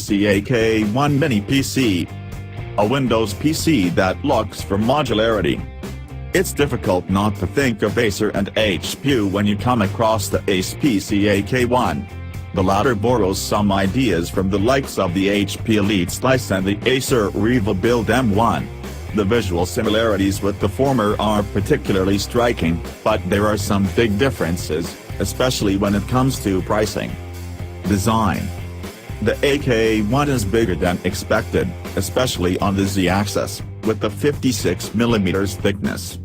AcePC AK1 Mini PC. A Windows PC that looks for modularity. It's difficult not to think of Acer and HP when you come across the AcePC AK1. The latter borrows some ideas from the likes of the HP Elite Slice and the Acer RevoBuild M1. The visual similarities with the former are particularly striking, but there are some big differences, especially when it comes to pricing. Design. The AK1 is bigger than expected, especially on the Z-axis, with the 56mm thickness.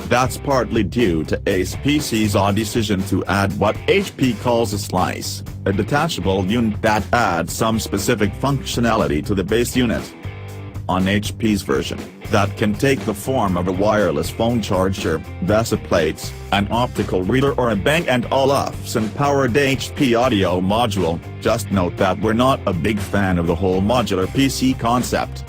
That's partly due to AcePC's odd decision to add what HP calls a slice, a detachable unit that adds some specific functionality to the base unit. On HP's version, that can take the form of a wireless phone charger, VESA plates, an optical reader or a Bang & Olufsen-powered HP audio module. Just note that we're not a big fan of the whole modular PC concept.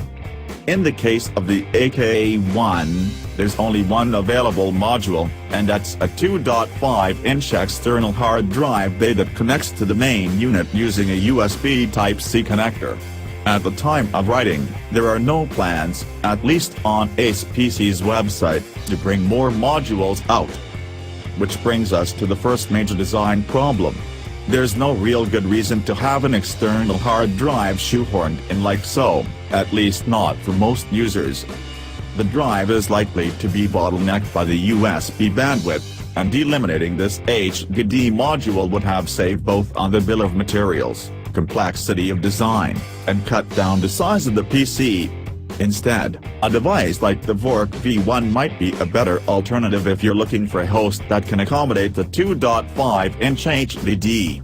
In the case of the AK1, there's only one available module, and that's a 2.5-inch external hard drive bay that connects to the main unit using a USB Type-C connector. At the time of writing, there are no plans, at least on AcePC's website, to bring more modules out. Which brings us to the first major design problem. There's no real good reason to have an external hard drive shoehorned in like so, at least not for most users. The drive is likely to be bottlenecked by the USB bandwidth, and eliminating this HDD module would have saved both on the bill of materials, complexity of design, and cut down the size of the PC. Instead, a device like the VORC V1 might be a better alternative if you're looking for a host that can accommodate the 2.5-inch HDD.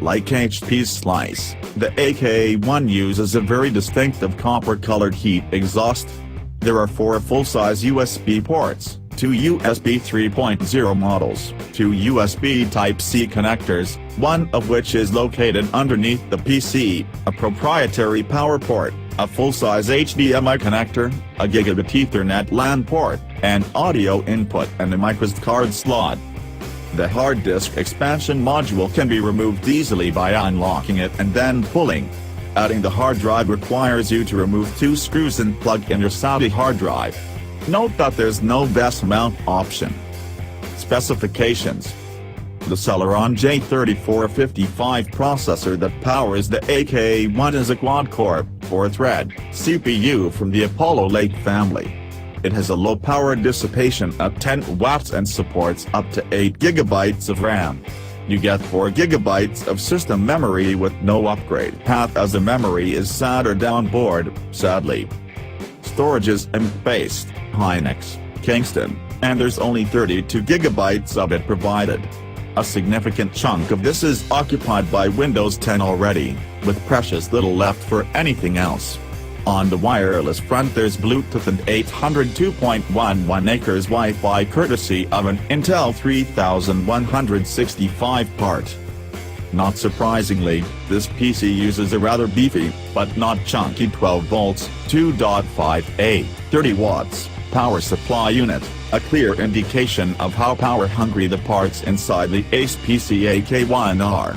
Like HP's Slice, the AK1 uses a very distinctive copper-colored heat exhaust. There are 4 full-size USB ports, 2 USB 3.0 models, 2 USB Type-C connectors, one of which is located underneath the PC, a proprietary power port, a full-size HDMI connector, a Gigabit Ethernet LAN port, an audio input and a microSD card slot. The hard disk expansion module can be removed easily by unlocking it and then pulling. Adding the hard drive requires you to remove 2 screws and plug in your Saudi hard drive. Note that there's no VESA mount option. Specifications. The Celeron J3455 processor that powers the AK1 is a quad-core, 4-thread, CPU from the Apollo Lake family. It has a low power dissipation at 10 watts and supports up to 8 GB of RAM. You get 4 GB of system memory with no upgrade path as the memory is soldered down board, sadly. Storage is IMP-based, Hynix, Kingston, and there's only 32 GB of it provided. A significant chunk of this is occupied by Windows 10 already, with precious little left for anything else. On the wireless front there's Bluetooth and 802.11 acres Wi-Fi courtesy of an Intel 3165 part. Not surprisingly, this PC uses a rather beefy, but not chunky 12 volts, 2.5A, 30 watts, power supply unit, a clear indication of how power-hungry the parts inside the AcePC AK1 are.